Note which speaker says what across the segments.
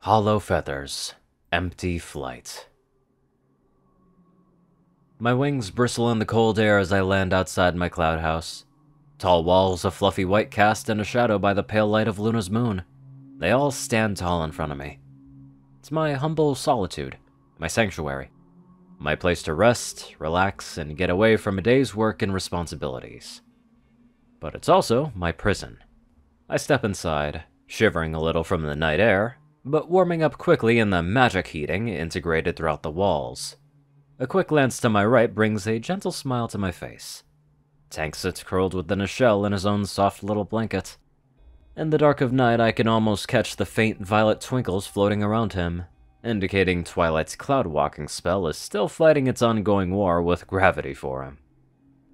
Speaker 1: Hollow feathers, empty flight. My wings bristle in the cold air as I land outside my cloud house. Tall walls of fluffy white cast in a shadow by the pale light of Luna's moon. They all stand tall in front of me. It's my humble solitude, my sanctuary, my place to rest, relax, and get away from a day's work and responsibilities. But it's also my prison. I step inside, shivering a little from the night air, but warming up quickly in the magic heating integrated throughout the walls. A quick glance to my right brings a gentle smile to my face. Tank sits curled within a shell in his own soft little blanket. In the dark of night, I can almost catch the faint violet twinkles floating around him, indicating Twilight's cloud walking spell is still fighting its ongoing war with gravity for him.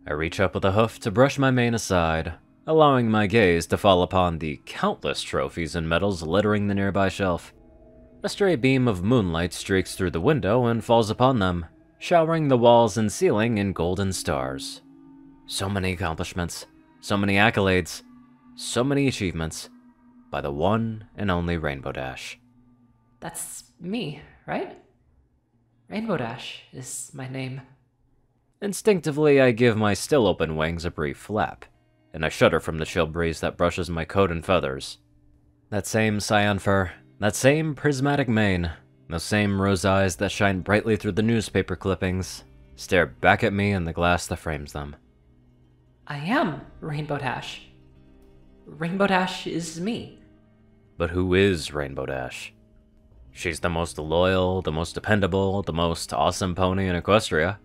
Speaker 1: I reach up with a hoof to brush my mane aside, allowing my gaze to fall upon the countless trophies and medals littering the nearby shelf. A stray beam of moonlight streaks through the window and falls upon them, showering the walls and ceiling in golden stars. So many accomplishments, so many accolades, so many achievements, by the one and only Rainbow Dash.
Speaker 2: That's me, right? Rainbow Dash is my name.
Speaker 1: Instinctively, I give my still open wings a brief flap, and I shudder from the chill breeze that brushes my coat and feathers. That same cyan fur, that same prismatic mane, those same rose eyes that shine brightly through the newspaper clippings, stare back at me in the glass that frames them.
Speaker 2: I am Rainbow Dash. Rainbow Dash is me.
Speaker 1: But who is Rainbow Dash? She's the most loyal, the most dependable, the most awesome pony in Equestria.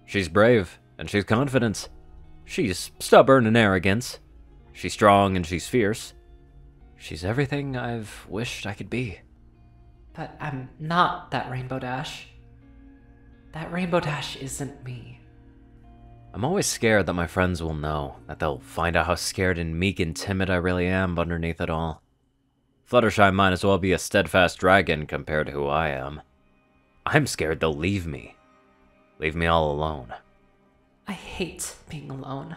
Speaker 1: She's brave, and she's confident. She's stubborn and arrogant. She's strong and she's fierce. She's everything I've wished I could be.
Speaker 2: But I'm not that Rainbow Dash. That Rainbow Dash isn't me.
Speaker 1: I'm always scared that my friends will know, that they'll find out how scared and meek and timid I really am underneath it all. Fluttershy might as well be a steadfast dragon compared to who I am. I'm scared they'll leave me. Leave me all alone.
Speaker 2: I hate being alone.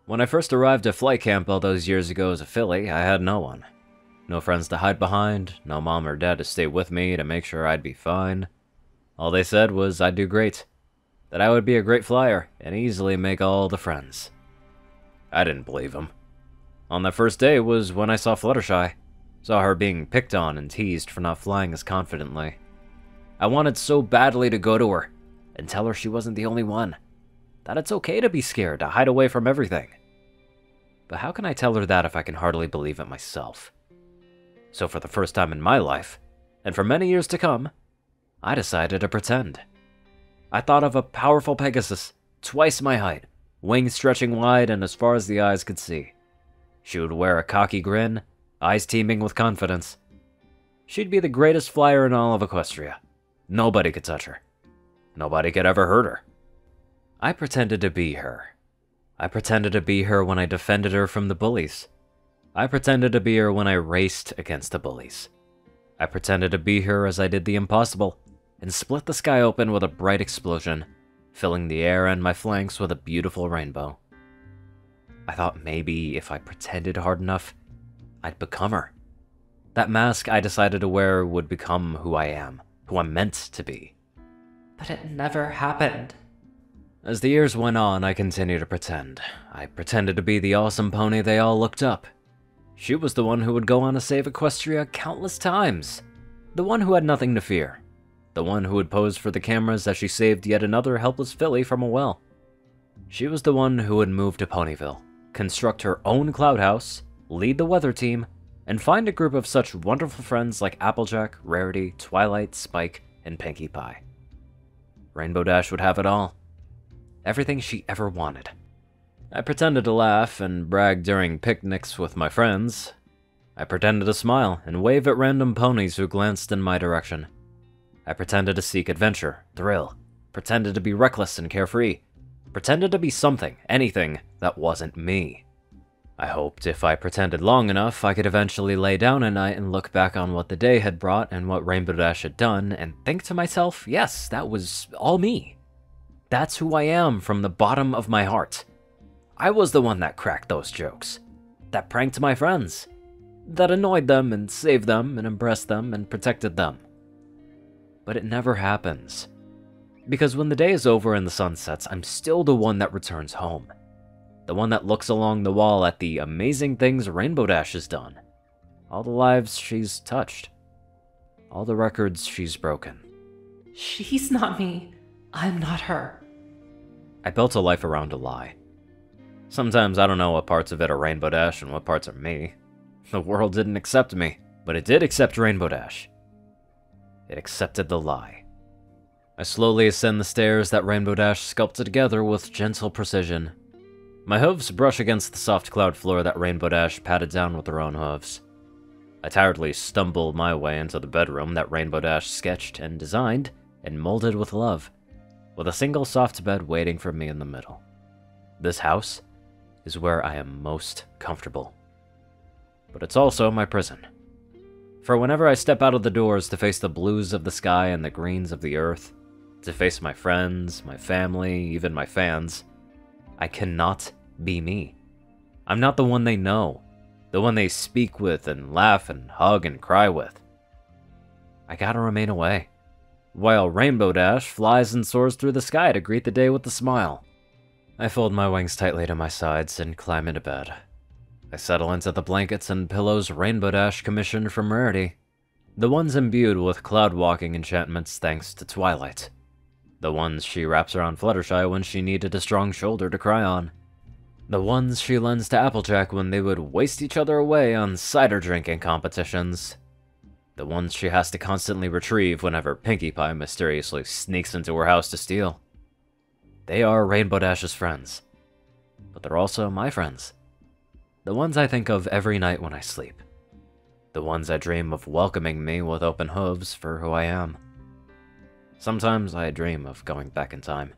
Speaker 1: When I first arrived at flight camp all those years ago as a filly, I had no one. No friends to hide behind, no mom or dad to stay with me to make sure I'd be fine. All they said was I'd do great, that I would be a great flyer and easily make all the friends. I didn't believe them. On that first day was when I saw Fluttershy, saw her being picked on and teased for not flying as confidently. I wanted so badly to go to her and tell her she wasn't the only one, that it's okay to be scared, to hide away from everything. But how can I tell her that if I can hardly believe it myself? So for the first time in my life, and for many years to come, I decided to pretend. I thought of a powerful Pegasus, twice my height, wings stretching wide and as far as the eyes could see. She would wear a cocky grin, eyes teeming with confidence. She'd be the greatest flyer in all of Equestria. Nobody could touch her. Nobody could ever hurt her. I pretended to be her. I pretended to be her when I defended her from the bullies. I pretended to be her when I raced against the bullies. I pretended to be her as I did the impossible, and split the sky open with a bright explosion, filling the air and my flanks with a beautiful rainbow. I thought maybe if I pretended hard enough, I'd become her. That mask I decided to wear would become who I am, who I'm meant to be.
Speaker 2: But it never happened.
Speaker 1: As the years went on, I continued to pretend. I pretended to be the awesome pony they all looked up. She was the one who would go on to save Equestria countless times. The one who had nothing to fear. The one who would pose for the cameras as she saved yet another helpless filly from a well. She was the one who would move to Ponyville, construct her own cloud house, lead the weather team, and find a group of such wonderful friends like Applejack, Rarity, Twilight, Spike, and Pinkie Pie. Rainbow Dash would have it all. Everything she ever wanted. I pretended to laugh and brag during picnics with my friends. I pretended to smile and wave at random ponies who glanced in my direction. I pretended to seek adventure, thrill, pretended to be reckless and carefree, pretended to be something, anything, that wasn't me. I hoped if I pretended long enough, I could eventually lay down at night and look back on what the day had brought and what Rainbow Dash had done, and think to myself, yes, that was all me. That's who I am from the bottom of my heart. I was the one that cracked those jokes, that pranked my friends, that annoyed them and saved them and impressed them and protected them. But it never happens. Because when the day is over and the sun sets, I'm still the one that returns home. The one that looks along the wall at the amazing things Rainbow Dash has done. All the lives she's touched. All the records she's broken.
Speaker 2: She's not me. I'm not her.
Speaker 1: I built a life around a lie. Sometimes I don't know what parts of it are Rainbow Dash and what parts are me. The world didn't accept me, but it did accept Rainbow Dash. It accepted the lie. I slowly ascend the stairs that Rainbow Dash sculpted together with gentle precision. My hooves brush against the soft cloud floor that Rainbow Dash patted down with her own hooves. I tiredly stumble my way into the bedroom that Rainbow Dash sketched and designed and molded with love, with a single soft bed waiting for me in the middle. This house is where I am most comfortable. But it's also my prison. For whenever I step out of the doors to face the blues of the sky and the greens of the earth, to face my friends, my family, even my fans, I cannot be me. I'm not the one they know, the one they speak with and laugh and hug and cry with. I gotta remain away, while Rainbow Dash flies and soars through the sky to greet the day with a smile. I fold my wings tightly to my sides and climb into bed. I settle into the blankets and pillows Rainbow Dash commissioned from Rarity, the ones imbued with cloud-walking enchantments thanks to Twilight. The ones she wraps around Fluttershy when she needed a strong shoulder to cry on. The ones she lends to Applejack when they would waste each other away on cider drinking competitions. The ones she has to constantly retrieve whenever Pinkie Pie mysteriously sneaks into her house to steal. They are Rainbow Dash's friends, but they're also my friends. The ones I think of every night when I sleep. The ones I dream of welcoming me with open hooves for who I am. Sometimes I dream of going back in time.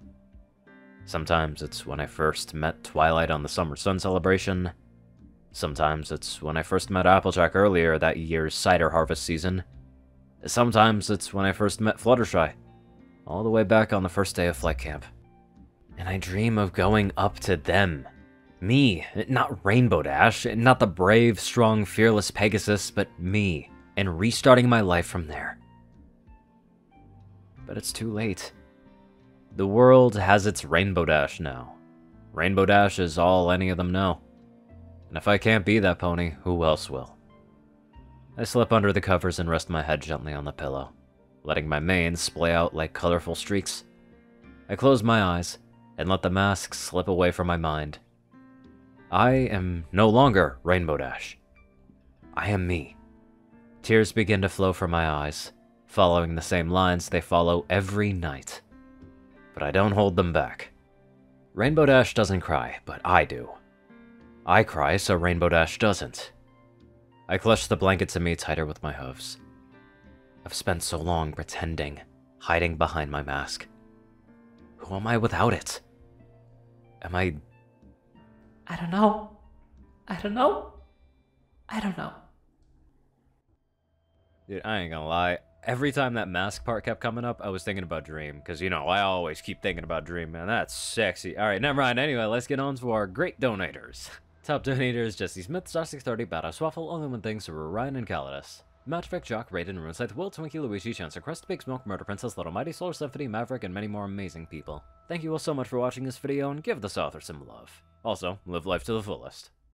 Speaker 1: Sometimes it's when I first met Twilight on the Summer Sun celebration. Sometimes it's when I first met Applejack earlier that year's cider harvest season. Sometimes it's when I first met Fluttershy, all the way back on the first day of flight camp. And I dream of going up to them. Me, not Rainbow Dash, not the brave, strong, fearless Pegasus, but me, and restarting my life from there. But it's too late. The world has its Rainbow Dash now. Rainbow Dash is all any of them know. And if I can't be that pony, who else will? I slip under the covers and rest my head gently on the pillow, letting my mane splay out like colorful streaks. I close my eyes and let the mask slip away from my mind. I am no longer Rainbow Dash. I am me. Tears begin to flow from my eyes, following the same lines they follow every night. But I don't hold them back. Rainbow Dash doesn't cry, but I do. I cry so Rainbow Dash doesn't. I clutch the blanket to me tighter with my hooves. I've spent so long pretending, hiding behind my mask. Who am I without it? Am I...
Speaker 2: I don't know. I don't know. I don't know.
Speaker 1: Dude, I ain't gonna lie. Every time that mask part kept coming up, I was thinking about Dream. Because, you know, I always keep thinking about Dream, man. That's sexy. Alright, never mind. Anyway, let's get on to our great donators. Top donators: Jessie Smith, Star630, BadassWaffle, Onlyonething, Ceru, Orion, and Caladis. Mavrick, Jock, Rayden, RuneScythe, Will, Twinkie, Luigi, Chancellor, Crust, Big Smoke, Murder Princess, LILmighty, Solar Symphony, Mavrick, and many more amazing people. Thank you all so much for watching this video, and give this author some love. Also, live life to the fullest.